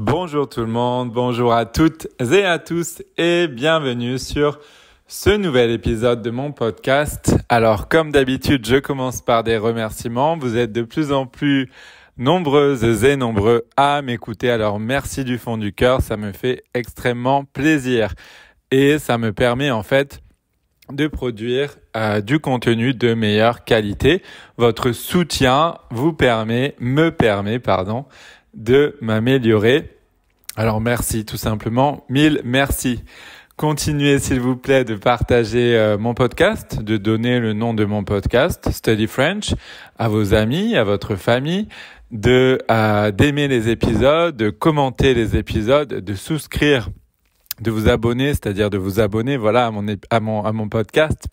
Bonjour tout le monde, bonjour à toutes et à tous et bienvenue sur ce nouvel épisode de mon podcast. Alors comme d'habitude, je commence par des remerciements. Vous êtes de plus en plus nombreuses et nombreux à m'écouter. Alors merci du fond du cœur, ça me fait extrêmement plaisir et ça me permet en fait de produire du contenu de meilleure qualité. Votre soutien me permet de m'améliorer. Alors merci tout simplement, 1000 merci. Continuez s'il vous plaît de partager mon podcast, de donner le nom de mon podcast, Study French, à vos amis, à votre famille, d'aimer les épisodes, de commenter les épisodes, de souscrire, de vous abonner, c'est-à-dire de vous abonner à mon podcast,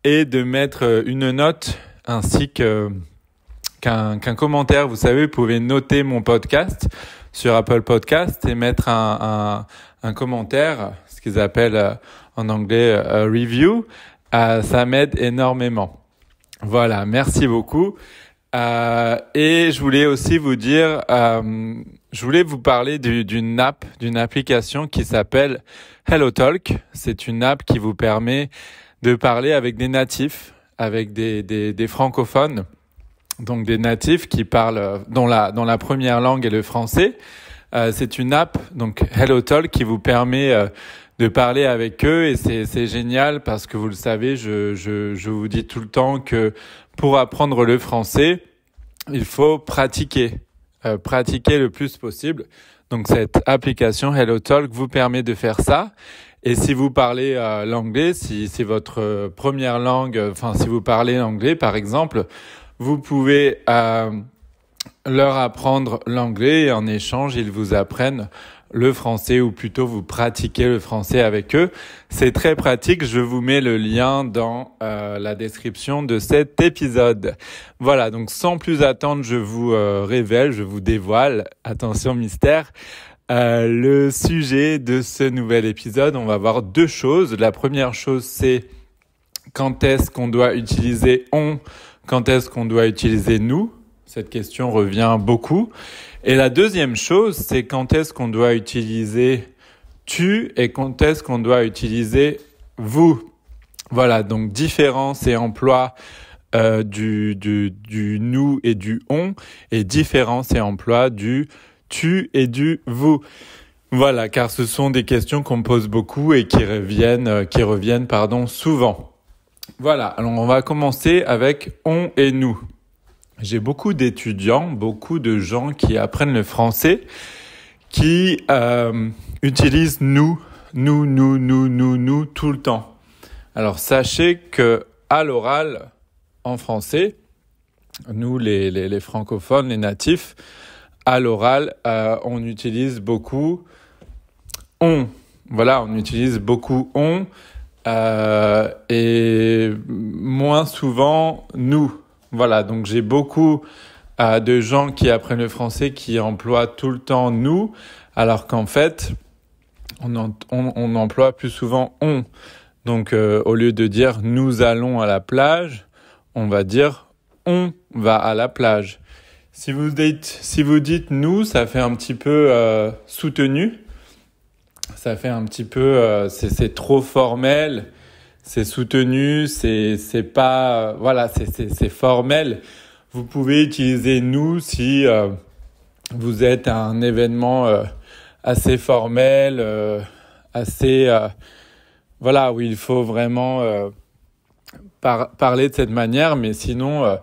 et de mettre une note ainsi qu'un commentaire. Vous savez, vous pouvez noter mon podcast sur Apple Podcast et mettre un commentaire, ce qu'ils appellent en anglais review. Ça m'aide énormément. Voilà, merci beaucoup. Et je voulais aussi vous dire, je voulais vous parler d'une application qui s'appelle HelloTalk. C'est une app qui vous permet de parler avec des natifs, avec des francophones. Donc des natifs qui parlent dont la première langue est le français. C'est une app, donc HelloTalk, qui vous permet de parler avec eux et c'est génial parce que vous le savez, je vous dis tout le temps que pour apprendre le français, il faut pratiquer le plus possible. Donc cette application HelloTalk vous permet de faire ça. Et si vous parlez l'anglais, si c'est votre première langue, si vous parlez l'anglais par exemple, vous pouvez leur apprendre l'anglais et en échange, ils vous apprennent le français ou plutôt vous pratiquez le français avec eux. C'est très pratique. Je vous mets le lien dans la description de cet épisode. Voilà, donc sans plus attendre, je vous révèle, je vous dévoile, attention mystère, le sujet de ce nouvel épisode. On va voir deux choses. La première chose, c'est quand est-ce qu'on doit utiliser on, quand est-ce qu'on doit utiliser nous. Cette question revient beaucoup. Et la deuxième chose, c'est quand est-ce qu'on doit utiliser tu et quand est-ce qu'on doit utiliser vous. Voilà, donc différence et emploi du nous et du on et différence et emploi du tu et du vous. Voilà, car ce sont des questions qu'on me pose beaucoup et qui reviennent souvent. Voilà, alors on va commencer avec on et nous. J'ai beaucoup d'étudiants, beaucoup de gens qui apprennent le français, qui utilisent nous tout le temps. Alors sachez que à l'oral, en français, nous les francophones, les natifs, à l'oral, on utilise beaucoup on. Voilà, on utilise beaucoup on et moins souvent nous. Voilà, donc j'ai beaucoup de gens qui apprennent le français qui emploient tout le temps nous, alors qu'en fait, on emploie plus souvent on. Donc au lieu de dire nous allons à la plage, on va dire on va à la plage. Si vous dites nous, ça fait un petit peu soutenu. Ça fait un petit peu c'est trop formel. C'est soutenu, c'est pas c'est formel. Vous pouvez utiliser nous si vous êtes à un événement assez formel, où il faut vraiment parler de cette manière, mais sinon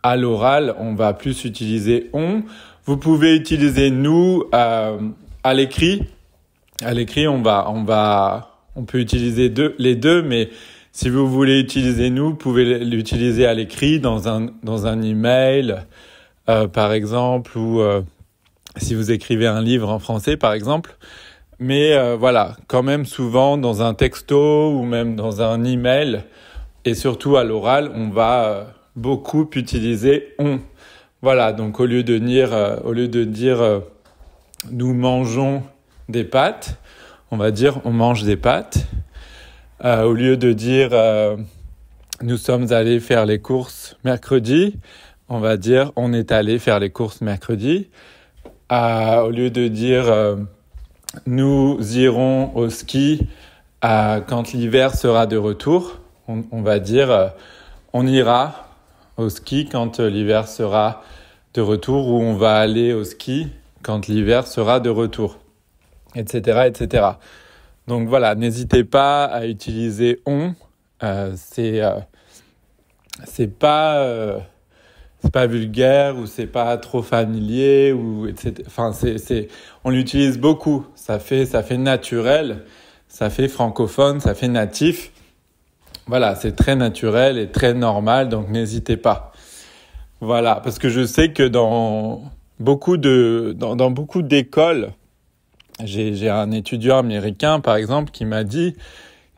à l'oral, on va plus utiliser on. Vous pouvez utiliser nous à l'écrit. À l'écrit, on peut utiliser les deux, mais si vous voulez utiliser nous, vous pouvez l'utiliser à l'écrit dans un email, par exemple, ou si vous écrivez un livre en français, par exemple. Mais quand même souvent dans un texto ou même dans un email, et surtout à l'oral, on va beaucoup utiliser on. Voilà, donc au lieu de dire nous mangeons des pâtes, on va dire on mange des pâtes. Au lieu de dire nous sommes allés faire les courses mercredi, on va dire on est allé faire les courses mercredi. Au lieu de dire nous irons au ski quand l'hiver sera de retour, on va dire on ira au ski quand l'hiver sera de retour, ou on va aller au ski quand l'hiver sera de retour, etc., etc. Donc voilà, n'hésitez pas à utiliser on. C'est pas vulgaire, ou c'est pas trop familier, ou etc. Enfin, on l'utilise beaucoup. Ça fait naturel, ça fait francophone, ça fait natif. Voilà, c'est très naturel et très normal, donc n'hésitez pas. Voilà, parce que je sais que dans beaucoup d'écoles, j'ai un étudiant américain, par exemple, qui m'a dit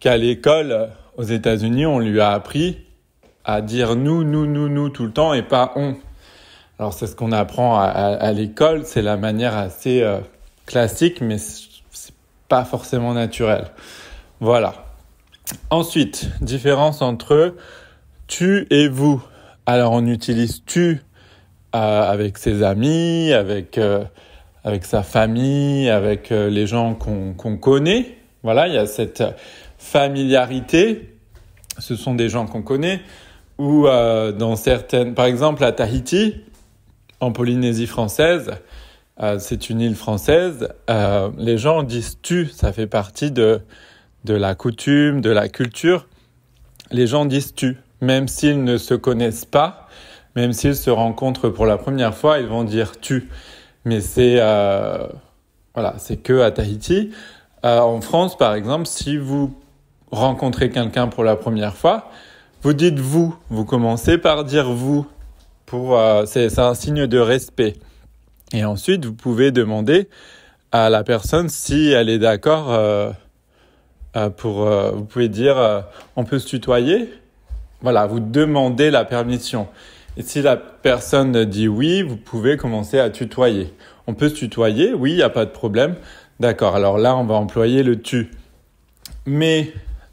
qu'à l'école, aux États-Unis, on lui a appris à dire nous tout le temps et pas on. Alors, c'est ce qu'on apprend à l'école, c'est la manière assez classique, mais c'est pas forcément naturel. Voilà. Ensuite, différence entre tu et vous. Alors, on utilise tu avec ses amis, avec sa famille, avec les gens qu'on connaît. Voilà, il y a cette familiarité. Ce sont des gens qu'on connaît. Ou dans certaines, par exemple à Tahiti, en Polynésie française, c'est une île française, les gens disent tu, ça fait partie de la coutume, de la culture. Les gens disent tu, même s'ils ne se connaissent pas, même s'ils se rencontrent pour la première fois, ils vont dire tu. Mais c'est que à Tahiti. En France, par exemple, si vous rencontrez quelqu'un pour la première fois, vous dites vous. Vous commencez par dire vous. C'est un signe de respect. Et ensuite, vous pouvez demander à la personne si elle est d'accord. Vous pouvez dire on peut se tutoyer. Voilà, vous demandez la permission. Et si la personne dit oui, vous pouvez commencer à tutoyer. On peut se tutoyer, oui, il n'y a pas de problème. D'accord, alors là, on va employer le tu. Mais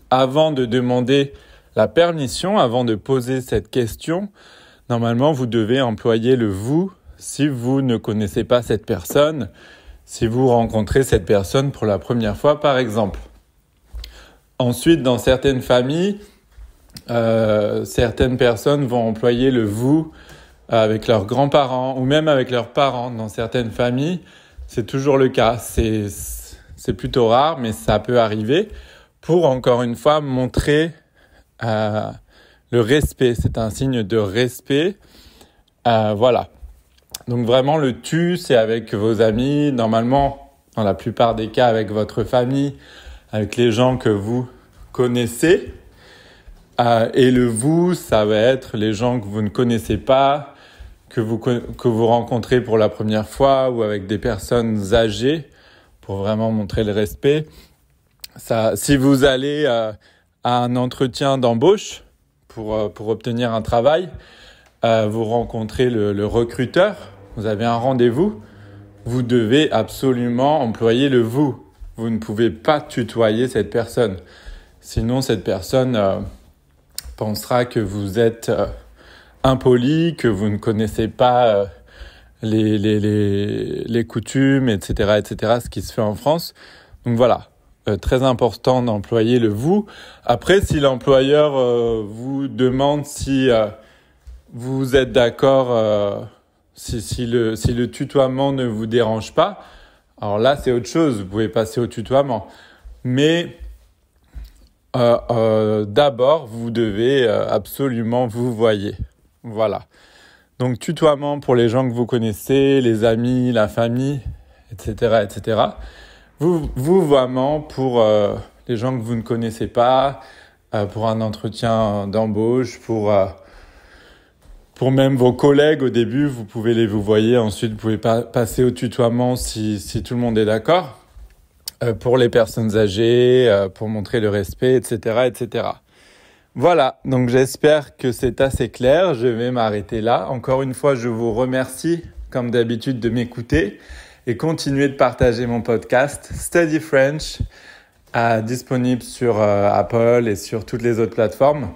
avant de demander la permission, avant de poser cette question, normalement, vous devez employer le vous si vous ne connaissez pas cette personne, si vous rencontrez cette personne pour la première fois, par exemple. Ensuite, dans certaines familles, certaines personnes vont employer le vous avec leurs grands-parents ou même avec leurs parents. Dans certaines familles, c'est toujours le cas. C'est plutôt rare, mais ça peut arriver pour, encore une fois, montrer le respect. C'est un signe de respect. Voilà. Donc vraiment, le tu, c'est avec vos amis. Normalement, dans la plupart des cas, avec votre famille, avec les gens que vous connaissez. Et le vous, ça va être les gens que vous ne connaissez pas, que vous rencontrez pour la première fois, ou avec des personnes âgées, pour vraiment montrer le respect. Si vous allez à un entretien d'embauche pour obtenir un travail, vous rencontrez le recruteur, vous avez un rendez-vous, vous devez absolument employer le vous. Vous ne pouvez pas tutoyer cette personne. Sinon, cette personne pensera que vous êtes impoli, que vous ne connaissez pas les coutumes, etc., ce qui se fait en France. Donc voilà, très important d'employer le vous. Après, si l'employeur vous demande si vous êtes d'accord, si le tutoiement ne vous dérange pas, alors là, c'est autre chose. Vous pouvez passer au tutoiement. Mais d'abord, vous devez absolument vous voyer. Voilà. Donc, tutoiement pour les gens que vous connaissez, les amis, la famille, etc., etc. Vouvoiement pour les gens que vous ne connaissez pas, pour un entretien d'embauche, pour même vos collègues au début, vous pouvez les vouvoyer. Ensuite, vous pouvez passer au tutoiement si tout le monde est d'accord. Pour les personnes âgées, pour montrer le respect, etc., etc. Voilà, donc j'espère que c'est assez clair. Je vais m'arrêter là. Encore une fois, je vous remercie, comme d'habitude, de m'écouter et continuer de partager mon podcast Study French, disponible sur Apple et sur toutes les autres plateformes.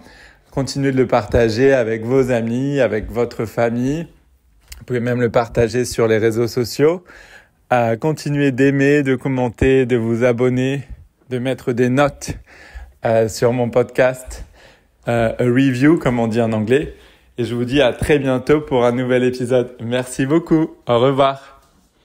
Continuez de le partager avec vos amis, avec votre famille, Vous pouvez même le partager sur les réseaux sociaux. Continuez d'aimer, de commenter, de vous abonner, de mettre des notes sur mon podcast, a review comme on dit en anglais. Et je vous dis à très bientôt pour un nouvel épisode. Merci beaucoup. Au revoir.